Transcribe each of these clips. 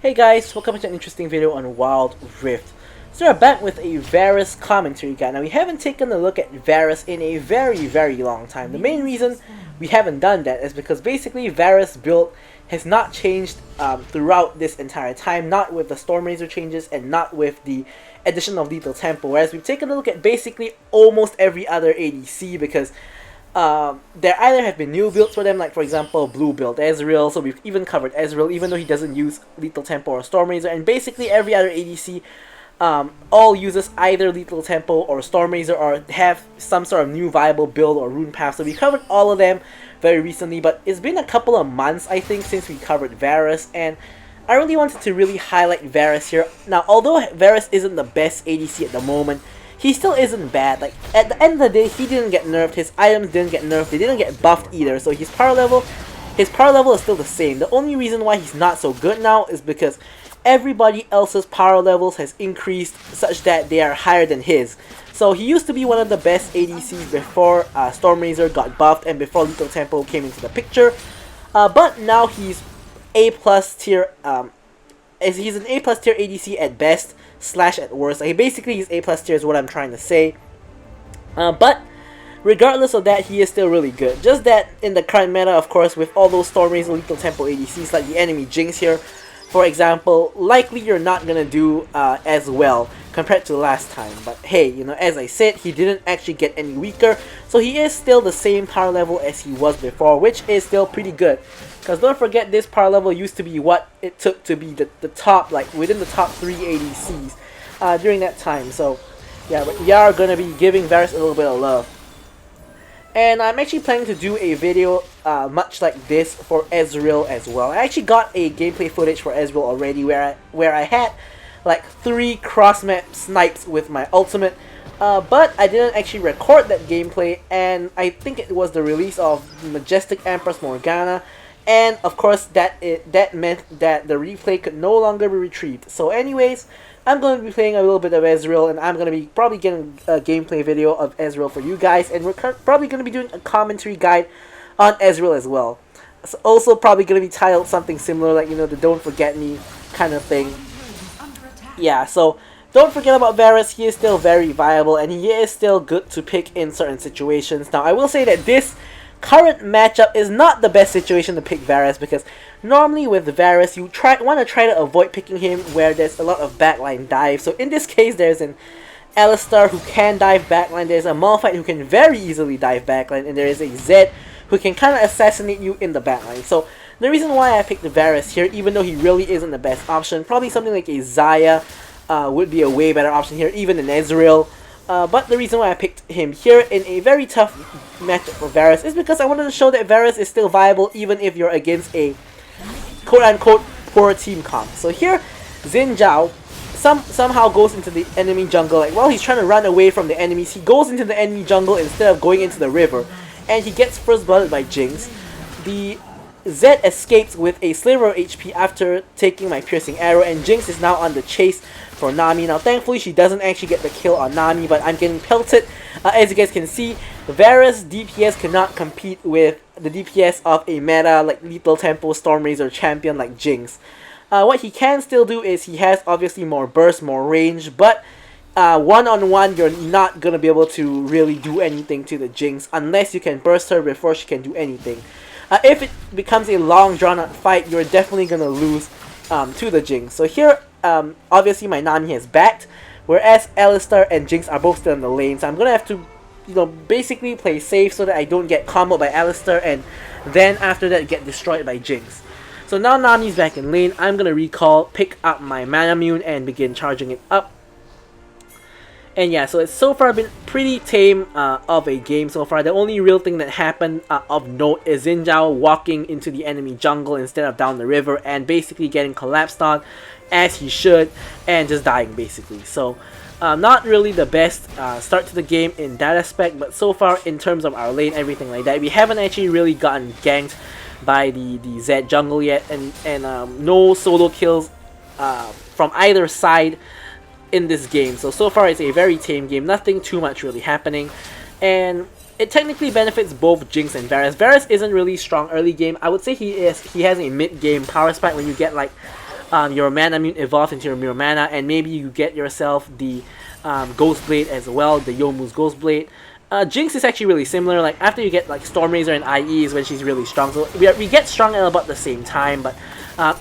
Hey guys, welcome to an interesting video on Wild Rift. So we're back with a Varus commentary guide. Now we haven't taken a look at Varus in a very long time. The main reason we haven't done that is because basically Varus build has not changed throughout this entire time, not with the stormraizer changes and not with the addition of lethal tempo, whereas we've taken a look at basically almost every other ADC because there either have been new builds for them, like for example blue build Ezreal, so we've even covered Ezreal even though he doesn't use lethal tempo or stormraizer, and basically every other ADC all uses either lethal tempo or stormraizer or have some sort of new viable build or rune path. So we covered all of them very recently, but it's been a couple of months I think since we covered Varus, and I really wanted to really highlight Varus here. Now although Varus isn't the best ADC at the moment, he still isn't bad. Like, at the end of the day, he didn't get nerfed, his items didn't get nerfed, they didn't get buffed either, so his power level is still the same. The only reason why he's not so good now is because everybody else's power levels has increased such that they are higher than his. So he used to be one of the best ADCs before stormraizer got buffed and before lethal tempo came into the picture. But now he's A+ tier, he's an A+ tier ADC at best / at worst. Like, basically he's A+ tier is what I'm trying to say. But regardless of that, he is still really good. Just that in the current meta, of course, with all those stormraizer lethal tempo ADCs like the enemy Jinx here, for example, likely you're not gonna do as well compared to last time. But hey, you know, as I said, he didn't actually get any weaker, so he is still the same power level as he was before, which is still pretty good. Because don't forget, this power level used to be what it took to be the top, like within the top 3 ADCs during that time. So yeah, but we are gonna be giving Varus a little bit of love. And I'm actually planning to do a video much like this for Ezreal as well. I actually got a gameplay footage for Ezreal already where I had like 3 cross-map snipes with my ultimate, but I didn't actually record that gameplay, and I think it was the release of Majestic Empress Morgana, and of course that meant that the replay could no longer be retrieved. So anyways, I'm going to be playing a little bit of Ezreal, and I'm going to be probably getting a gameplay video of Ezreal for you guys, and we're probably going to be doing a commentary guide on Ezreal as well. It's also probably going to be titled something similar, like, you know, the Don't Forget Me kind of thing. Yeah, so don't forget about Varus. He is still very viable, and he is still good to pick in certain situations. Now, I will say that this current matchup is not the best situation to pick Varus, because normally with Varus you want to try to avoid picking him where there's a lot of backline dive. So in this case, there's an Alistar who can dive backline, there's a Malphite who can very easily dive backline, and there is a Zed who can kind of assassinate you in the backline. So the reason why I picked the Varus here, even though he really isn't the best option, probably something like a Xayah would be a way better option here, even an Ezreal. But the reason why I picked him here in a very tough matchup for Varus is because I wanted to show that Varus is still viable even if you're against a quote-unquote poor team comp. So here, Xin Zhao somehow goes into the enemy jungle. Like, while he's trying to run away from the enemies, he goes into the enemy jungle instead of going into the river, and he gets first blooded by Jinx. The Zed escapes with a sliver of HP after taking my piercing arrow, and Jinx is now on the chase for Nami. Now thankfully she doesn't actually get the kill on Nami, but I'm getting pelted. As you guys can see, Varus DPS cannot compete with the DPS of a meta like lethal tempo stormraizer champion like Jinx. What he can still do is he has obviously more burst, more range, but one-on-one you're not gonna be able to really do anything to the Jinx unless you can burst her before she can do anything. If it becomes a long drawn-out fight, you're definitely gonna lose to the Jinx. So here, obviously my Nami has backed, whereas Alistar and Jinx are both still in the lane. So I'm gonna have to, you know, basically play safe so that I don't get comboed by Alistar and then after that get destroyed by Jinx. So now Nami's back in lane. I'm gonna recall, pick up my Manamune, and begin charging it up. And yeah, so it's so far been pretty tame of a game so far. The only real thing that happened of note is Xin Zhao walking into the enemy jungle instead of down the river and basically getting collapsed on as he should and just dying basically. So not really the best start to the game in that aspect, but so far in terms of our lane, everything like that, we haven't actually really gotten ganked by the Zed jungle yet, and no solo kills from either side in this game. So far it's a very tame game, nothing too much really happening, and it technically benefits both Jinx and Varus. Varus isn't really strong early game. I would say he has a mid game power spike when you get like your mana mute evolves into your mirror mana, and maybe you get yourself the Ghost Blade as well, the Youmuu's Ghost Blade. Jinx is actually really similar. Like after you get like stormraizer and IE is when she's really strong. So we get strong at about the same time, but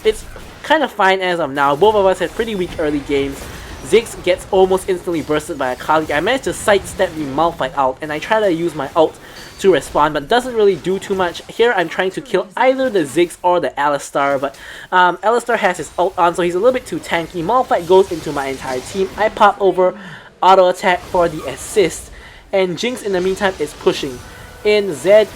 it's kind of fine as of now. Both of us had pretty weak early games. Ziggs gets almost instantly bursted by a Kali. I managed to sidestep the Malphite ult, and I try to use my ult to respond, but doesn't really do too much. Here I'm trying to kill either the Ziggs or the Alistar, but Alistar has his ult on, so he's a little bit too tanky. Malphite goes into my entire team. I pop over, auto attack for the assist, and Jinx in the meantime is pushing in. Zed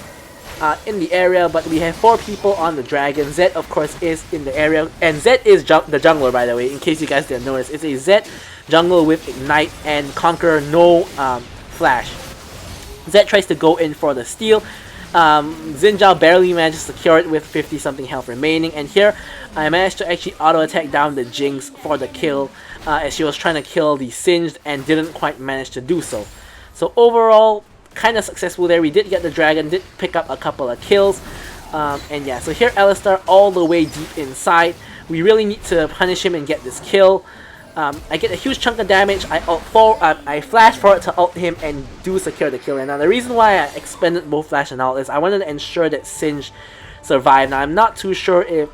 in the area, but we have 4 people on the dragon. Zed of course is in the area, and Zed is the jungler, by the way, in case you guys didn't notice. It's a Zed jungle with Ignite and Conqueror, no flash. Zed tries to go in for the steal. Xin Zhao barely manages to secure it with 50 something health remaining, and here I managed to actually auto attack down the Jinx for the kill as she was trying to kill the Singed and didn't quite manage to do so. So overall, kind of successful there. We did get the dragon, did pick up a couple of kills, and yeah, so here Alistar all the way deep inside. We really need to punish him and get this kill. I get a huge chunk of damage. I flash for it to ult him and do secure the kill. And now the reason why I expended both flash and ult is I wanted to ensure that Singed survived. Now I'm not too sure if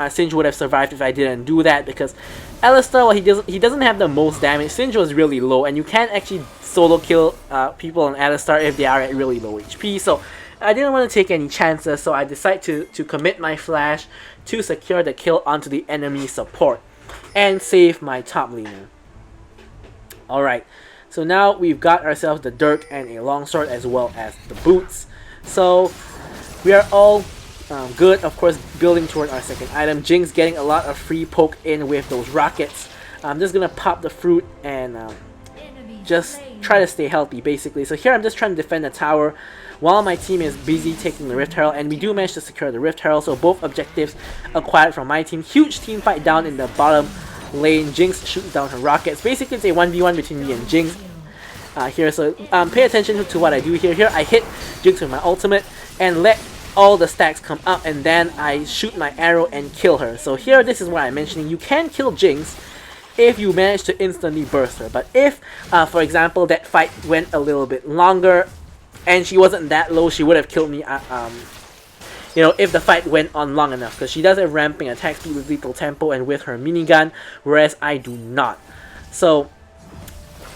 Singed would have survived if I didn't do that, because Alistar, well, he doesn't have the most damage. Singed was really low, and you can't actually solo kill people on Alistar if they are at really low HP. So I didn't want to take any chances, so I decided to commit my flash to secure the kill onto the enemy support and save my top laner. Alright, so now we've got ourselves the dirk and a longsword as well as the boots. So we are all good, of course, building toward our second item. Jinx getting a lot of free poke in with those rockets. I'm just gonna pop the fruit and just try to stay healthy, basically. So here I'm just trying to defend the tower while my team is busy taking the Rift Herald, and we do manage to secure the Rift Herald, so both objectives acquired from my team. Huge team fight down in the bottom lane. Jinx shoots down her rockets. Basically it's a 1v1 between me and Jinx here, so pay attention to what I do here. Here I hit Jinx with my ultimate and let all the stacks come up, and then I shoot my arrow and kill her. So here, this is what I'm mentioning. You can kill Jinx if you manage to instantly burst her, but if for example that fight went a little bit longer and she wasn't that low, she would have killed me you know, if the fight went on long enough, because she does have ramping attack speed with lethal tempo and with her minigun, whereas I do not. So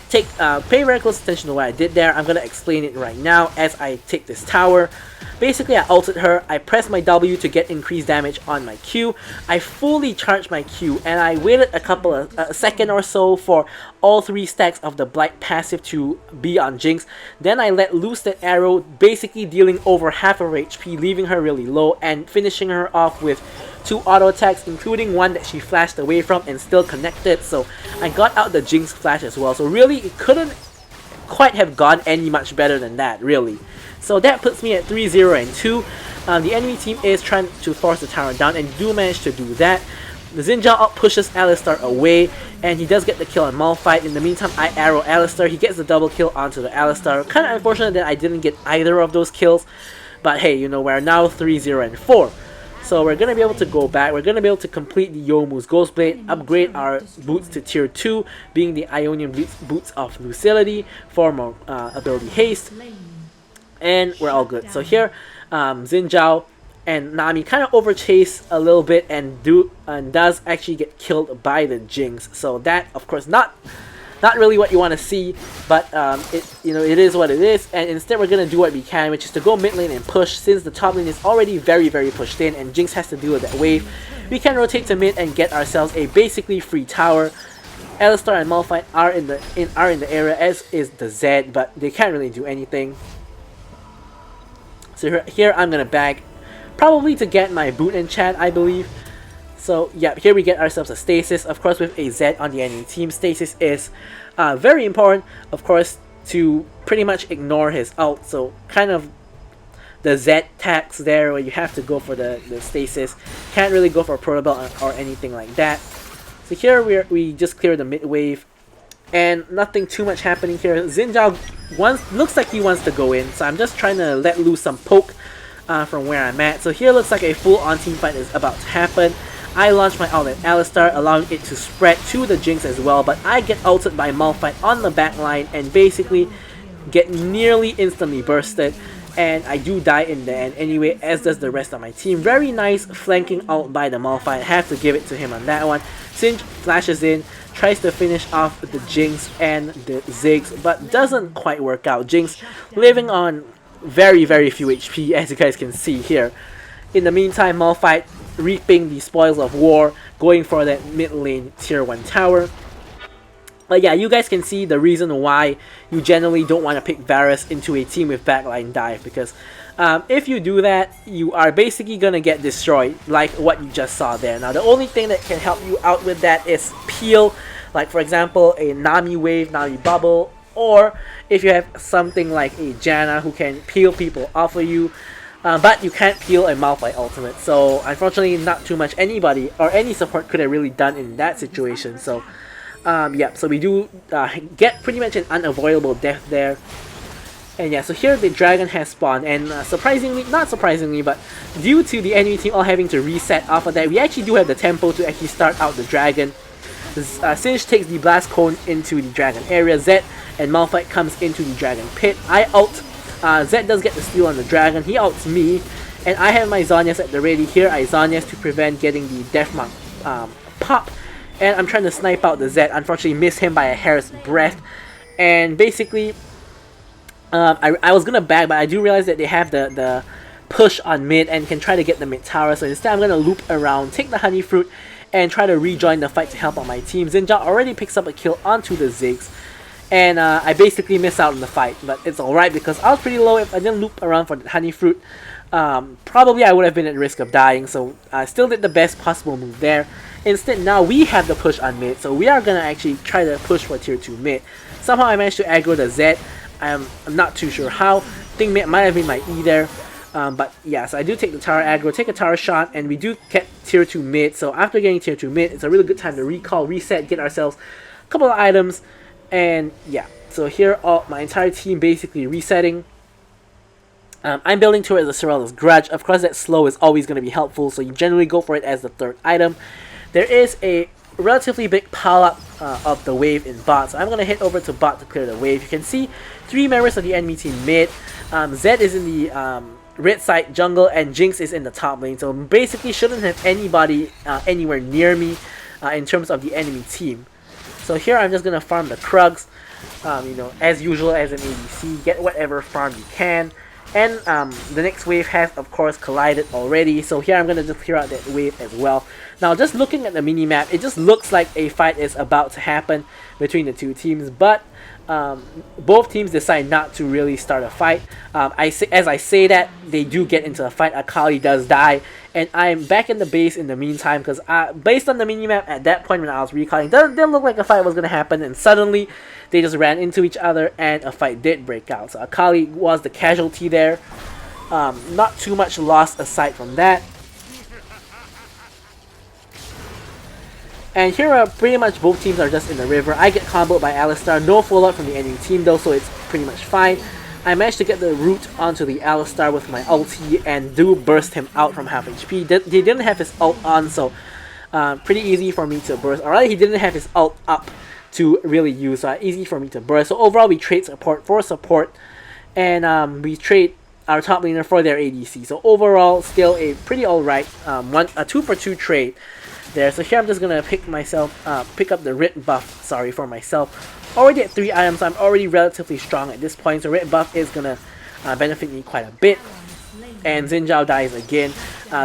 pay very close attention to what I did there. I'm gonna explain it right now as I take this tower. Basically, I ulted her, I pressed my W to get increased damage on my Q, I fully charged my Q, and I waited a second or so for all 3 stacks of the Blight passive to be on Jinx. Then I let loose that arrow, basically dealing over half of her HP, leaving her really low, and finishing her off with 2 auto attacks, including one that she flashed away from and still connected. So I got out the Jinx flash as well. So really, it couldn't quite have gone any much better than that, really. So that puts me at 3-0 and 2. The enemy team is trying to force the tower down and do manage to do that. The Xin Zhao out pushes Alistar away, and he does get the kill on Malphite. In the meantime, I arrow Alistar. He gets the double kill onto the Alistar. Kind of unfortunate that I didn't get either of those kills, but hey, you know, we're now 3-0 and 4. So we're going to be able to go back. We're going to be able to complete the Youmuu's Ghost Blade, upgrade our boots to tier 2, being the Ionian boots of Lucidity for more ability haste. And we're all good. So here, Xin Zhao and Nami kind of overchase a little bit and does actually get killed by the Jinx. So that, of course, not really what you want to see, but it is what it is. And instead, we're gonna do what we can, which is to go mid lane and push. Since the top lane is already very pushed in, and Jinx has to deal with that wave, we can rotate to mid and get ourselves a basically free tower. Alistar and Malphite are in the area, as is the Zed, but they can't really do anything. So here I'm gonna bag, probably to get my boot enchant, I believe. So yeah, here we get ourselves a stasis, of course with a Zed on the enemy team. Stasis is very important, of course, to pretty much ignore his ult. So kind of the Zed tax there, where you have to go for the stasis. Can't really go for a protobelt or anything like that. So here we just clear the mid wave, and nothing too much happening here. Xin Zhao looks like he wants to go in, so I'm just trying to let loose some poke from where I'm at. So here looks like a full-on team fight is about to happen. I launch my ult at Alistar, allowing it to spread to the Jinx as well, but I get ulted by Malphite on the backline and basically get nearly instantly bursted, and I do die in the end anyway, as does the rest of my team. Very nice flanking ult by the Malphite, I have to give it to him on that one. Singe flashes in, tries to finish off the Jinx and the Ziggs, but doesn't quite work out. Jinx living on very few HP, as you guys can see here. In the meantime, Malphite reaping the spoils of war, going for that mid lane tier 1 tower. But yeah, you guys can see the reason why you generally don't want to pick Varus into a team with backline dive, because if you do that, you are basically gonna get destroyed, like what you just saw there. Now the only thing that can help you out with that is peel, like for example a Nami wave, Nami bubble, or if you have something like a Janna who can peel people off of you. But you can't peel a Malphite ultimate, so unfortunately not too much anybody or any support could have really done in that situation. So yeah, so we do get pretty much an unavoidable death there. And yeah, so here the dragon has spawned, and surprisingly, not surprisingly, but due to the enemy team all having to reset off of that, we actually do have the tempo to actually start out the dragon. Singe takes the blast cone into the dragon area, Zed and Malphite comes into the dragon pit. I ult. Zed does get the steal on the dragon, he ults me, and I have my Zhonya's at the ready here. I Zhonya's to prevent getting the deathmark pop, and I'm trying to snipe out the Zed. Unfortunately miss him by a hair's breadth, and basically I was gonna bag, but I do realize that they have the push on mid and can try to get the mid tower, so instead I'm gonna loop around, take the honey fruit, and try to rejoin the fight to help out my team. Zinja already picks up a kill onto the Ziggs, and I basically miss out on the fight, but it's alright because I was pretty low. If I didn't loop around for the honey fruit, probably I would have been at risk of dying, so I still did the best possible move there. Instead, now we have the push on mid, so we are gonna actually try to push for tier 2 mid. Somehow I managed to aggro the Zed. I'm not too sure how. I think mid might have been my E there. But yeah, so I do take the tower aggro, take a tower shot, and we do get tier 2 mid. So after getting tier 2 mid, it's a really good time to recall, reset, get ourselves a couple of items. And yeah, so here my entire team basically resetting. I'm building towards the Sorrel's Grudge. Of course, that slow is always going to be helpful, so you generally go for it as the third item. There is a relatively big pile-up of the wave in bot, so I'm going to head over to bot to clear the wave. You can see 3 members of the enemy team mid. Zed is in the red side jungle, and Jinx is in the top lane, so basically shouldn't have anybody anywhere near me in terms of the enemy team. So here I'm just going to farm the Krugs, you know, as usual as an ADC, get whatever farm you can. And the next wave has of course collided already, so here I'm going to just clear out that wave as well. Now just looking at the minimap, it just looks like a fight is about to happen between the two teams, but both teams decide not to really start a fight. As I say that, they do get into a fight. Akali does die, and I'm back in the base in the meantime, because based on the minimap at that point when I was recalling, didn't look like a fight was going to happen, and suddenly they just ran into each other and a fight did break out. So Akali was the casualty there. Not too much loss aside from that. And here pretty much both teams are just in the river. I get comboed by Alistar. No follow-up from the enemy team though, so it's pretty much fine. I managed to get the root onto the Alistar with my ulti and do burst him out from half HP. They didn't have his ult on, so pretty easy for me to burst. Alright, he didn't have his ult up to really use, so easy for me to burst. So overall we trade support for support, and we trade our top laner for their ADC. So overall still a pretty alright a 2 for 2 trade there. So here I'm just gonna pick up the red buff, for myself. Already at 3 items, I'm already relatively strong at this point, so red buff is gonna benefit me quite a bit. And Xin Zhao dies again,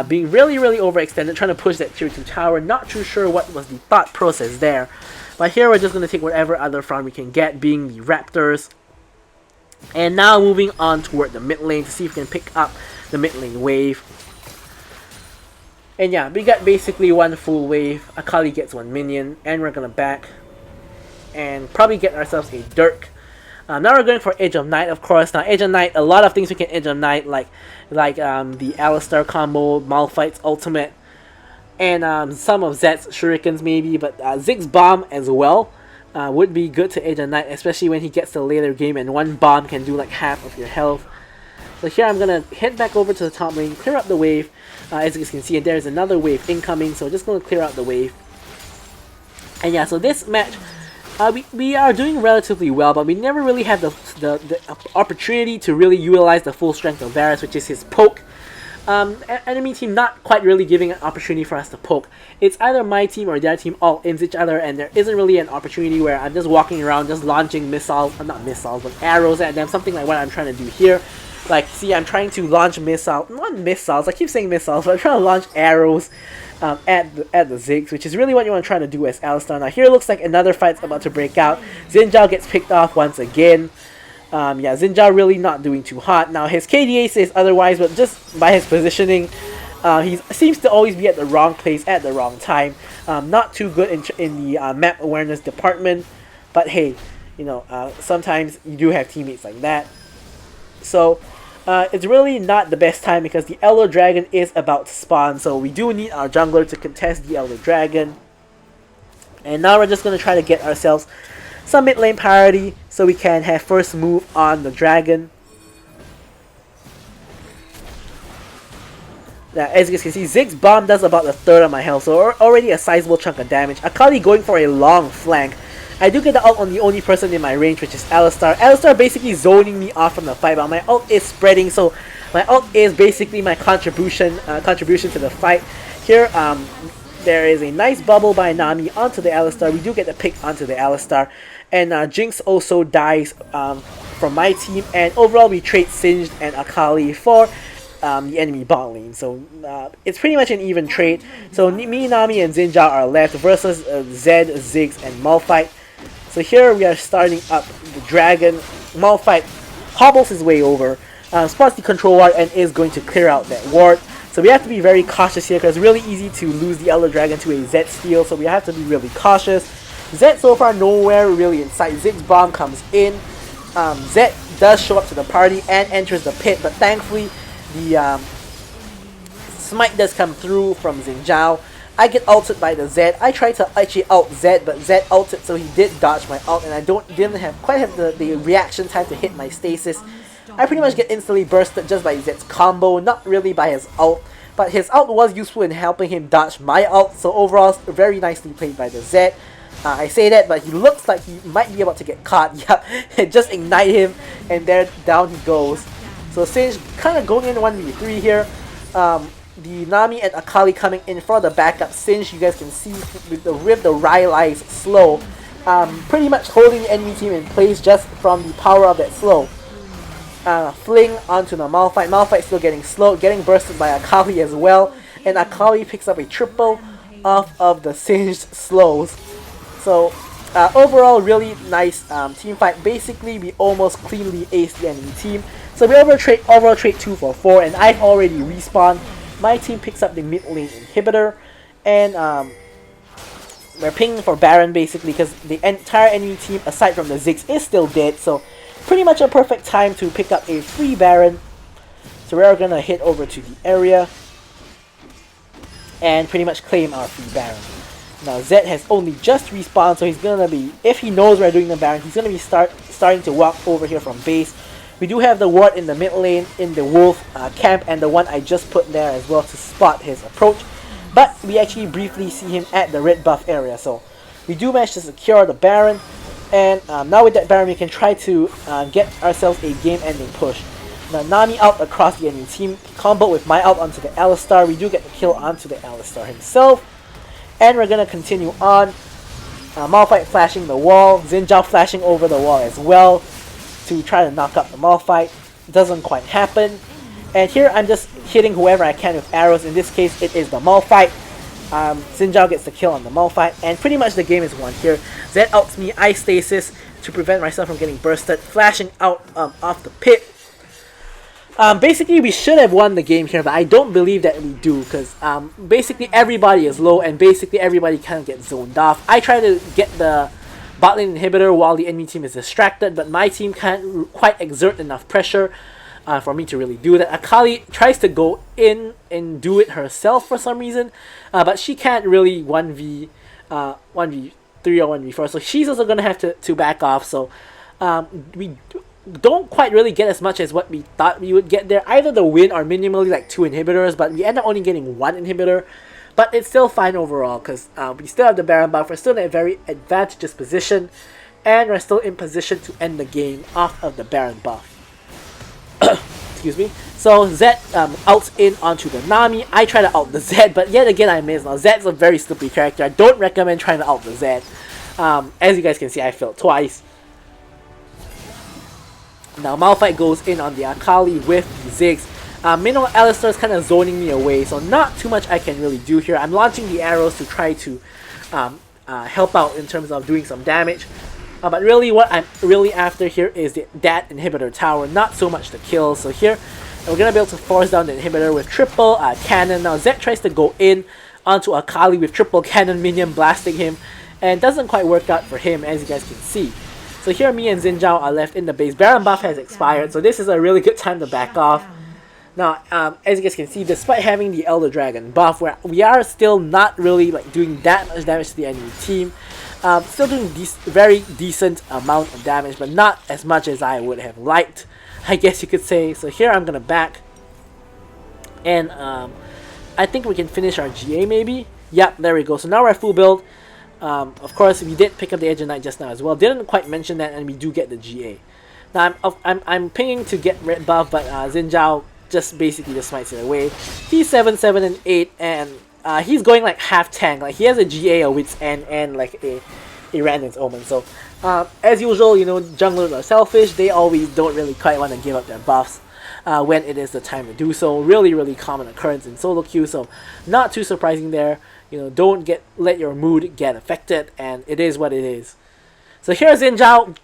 being really overextended, trying to push that tier 2 tower. Not too sure what was the thought process there, but here we're just gonna take whatever other farm we can get, being the Raptors. And now moving on toward the mid lane to see if we can pick up the mid lane wave. And yeah, we got basically one full wave. Akali gets 1 minion, and we're gonna back and probably get ourselves a Dirk. Now we're going for Edge of Night, of course. Now Edge of Night, a lot of things we can Edge of Night, like the Alistar combo, Malphite's ultimate, and some of Zed's shurikens maybe, but Ziggs bomb as well would be good to Edge of Night, especially when he gets to later game and 1 bomb can do like half of your health. So here I'm gonna head back over to the top lane, clear up the wave. As you can see, there's another wave incoming, so just gonna clear out the wave. And yeah, so this match, we are doing relatively well, but we never really have the opportunity to really utilize the full strength of Varus, which is his poke. Enemy team not quite really giving an opportunity for us to poke. It's either my team or their team all ins each other, and there isn't really an opportunity where I'm just walking around just launching missiles, not missiles, but arrows at them, something like what I'm trying to do here. Like, see, I'm trying to launch not missiles, I keep saying missiles, but I'm trying to launch arrows at the Ziggs, which is really what you want to try to do as Alistar. Now here it looks like another fight's about to break out. Xin Zhao gets picked off once again. Yeah, Xin Zhao really not doing too hot. Now his KDA says otherwise, but just by his positioning, he seems to always be at the wrong place at the wrong time. Not too good in the map awareness department, but hey, you know, sometimes you do have teammates like that. So it's really not the best time because the Elder Dragon is about to spawn, so we do need our jungler to contest the Elder Dragon. And now we're just going to try to get ourselves some mid lane priority so we can have first move on the dragon. Now, as you can see, Ziggs bomb does about a third of my health, so already a sizable chunk of damage. Akali going for a long flank. I do get the ult on the only person in my range, which is Alistar. Alistar basically zoning me off from the fight, but my ult is spreading, so my ult is basically my contribution to the fight. Here, there is a nice bubble by Nami onto the Alistar. We do get the pick onto the Alistar. And Jinx also dies from my team. And overall, we trade Singed and Akali for the enemy bot lane. So it's pretty much an even trade. So me, Nami, and Xin Zhao are left versus Zed, Ziggs, and Malphite. So here we are starting up the dragon. Malphite hobbles his way over, spots the control ward, and is going to clear out that ward. So we have to be very cautious here because it's really easy to lose the Elder Dragon to a Zed steal. So we have to be really cautious. Zed so far nowhere really in sight. Ziggs bomb comes in. Zed does show up to the party and enters the pit, but thankfully the smite does come through from Xin Zhao. I get ulted by the Zed. I tried to actually ult Zed, but Zed ulted, so he did dodge my ult, and I didn't quite have the reaction time to hit my stasis. I pretty much get instantly bursted just by Zed's combo, not really by his ult, but his ult was useful in helping him dodge my ult, so overall, very nicely played by the Zed. I say that, but he looks like he might be about to get caught. Yep, just ignite him, and there down he goes. So Singed kind of going in 1v3 here. The Nami and Akali coming in for the backup. Singed, you guys can see with the Rylai's slow, pretty much holding the enemy team in place just from the power of that slow. Fling onto the Malphite. Malphite still getting slowed, getting bursted by Akali as well, and Akali picks up a triple off of the Singed slows. So overall, really nice team fight. Basically, we almost cleanly aced the enemy team. So we overall trade 2 for 4, and I've already respawned. My team picks up the mid lane inhibitor, and we're pinging for Baron basically because the entire enemy team, aside from the Ziggs, is still dead. So pretty much a perfect time to pick up a free Baron. So we're gonna head over to the area and pretty much claim our free Baron. Now Zed has only just respawned, so he's gonna be, if he knows we're doing the Baron, he's gonna be starting to walk over here from base. We do have the ward in the mid lane in the wolf camp, and the one I just put there as well to spot his approach. But we actually briefly see him at the red buff area, so we do manage to secure the Baron. And now with that Baron, we can try to get ourselves a game-ending push. Now Nami out across the enemy team, combo with my ult onto the Alistar. We do get the kill onto the Alistar himself. And we're going to continue on. Malphite flashing the wall. Xin Zhao flashing over the wall as well to try to knock up the Malphite. Doesn't quite happen. And here I'm just hitting whoever I can with arrows. In this case, it is the Malphite. Xin Zhao gets the kill on the Malphite. And pretty much the game is won here. Zed ults me, I stasis to prevent myself from getting bursted. Flashing out off the pit. Basically, we should have won the game here, but I don't believe that we do, because basically everybody is low, and basically everybody kind of gets zoned off. I try to get the bot lane inhibitor while the enemy team is distracted, but my team can't quite exert enough pressure for me to really do that. Akali tries to go in and do it herself for some reason, but she can't really 1v3 or 1v4, so she's also going to have to back off. So we don't quite really get as much as what we thought we would get there. Either the win or minimally like 2 inhibitors, but we end up only getting 1 inhibitor. But it's still fine overall, because we still have the Baron buff, we're still in a very advantageous position, and we're still in position to end the game off of the Baron buff. Excuse me. So Zed outs in onto the Nami. I try to out the Zed, but yet again I miss. Now Zed's a very stupid character. I don't recommend trying to out the Zed. As you guys can see, I failed twice. Now Malphite goes in on the Akali with the Ziggs. Minnow Alistar is kind of zoning me away, so not too much I can really do here. I'm launching the arrows to try to help out in terms of doing some damage. But really what I'm really after here is that inhibitor tower, not so much the kill. So here we're going to be able to force down the inhibitor with triple cannon. Now Zed tries to go in onto Akali with triple cannon minion blasting him, and it doesn't quite work out for him, as you guys can see. So here me and Xin Zhao are left in the base. Baron buff has expired, so this is a really good time to back off. Now, as you guys can see, despite having the Elder Dragon buff, we are still not really like doing that much damage to the enemy team. Still doing very decent amount of damage, but not as much as I would have liked, I guess you could say. So here I'm gonna back, and I think we can finish our GA maybe. Yep, there we go. So now we're at full build. Of course, we did pick up the Edge of Night just now as well. Didn't quite mention that, and we do get the GA. Now I'm pinging to get red buff, but Xin Zhao just basically just smites it away. He's 7, 7, and 8, and he's going like half tank. Like he has a GA, a Wit's End, and like a Randon's Omen. So as usual, you know, junglers are selfish. They always don't really quite want to give up their buffs when it is the time to do so. Really common occurrence in solo queue. So not too surprising there. You know, don't let your mood get affected, and it is what it is. So here's Xin Zhao,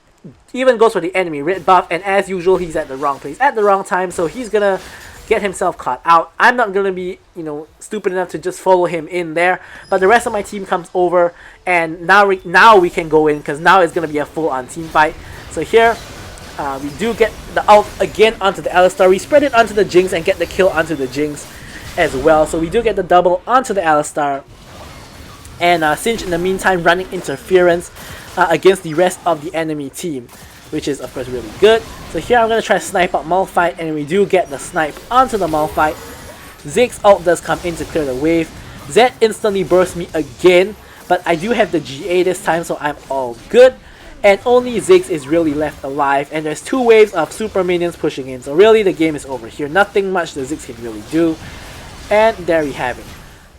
even goes for the enemy red buff, and as usual, he's at the wrong place at the wrong time, so he's gonna get himself caught out. I'm not gonna be, you know, stupid enough to just follow him in there, but the rest of my team comes over, and now we can go in, because now it's gonna be a full-on team fight. So here, we do get the ult again onto the Alistar. We spread it onto the Jinx and get the kill onto the Jinx as well. So we do get the double onto the Alistar. And Sinch in the meantime running interference against the rest of the enemy team, which is of course really good. So here I'm going to try to snipe out Malphite, and we do get the snipe onto the Malphite. Ziggs ult does come in to clear the wave. Zed instantly bursts me again, but I do have the GA this time, so I'm all good. And only Ziggs is really left alive, and there's 2 waves of super minions pushing in, so really the game is over here. Nothing much the Ziggs can really do. And there we have it.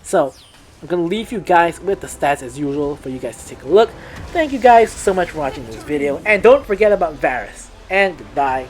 So I'm going to leave you guys with the stats as usual for you guys to take a look. Thank you guys so much for watching this video, and don't forget about Varus, and goodbye.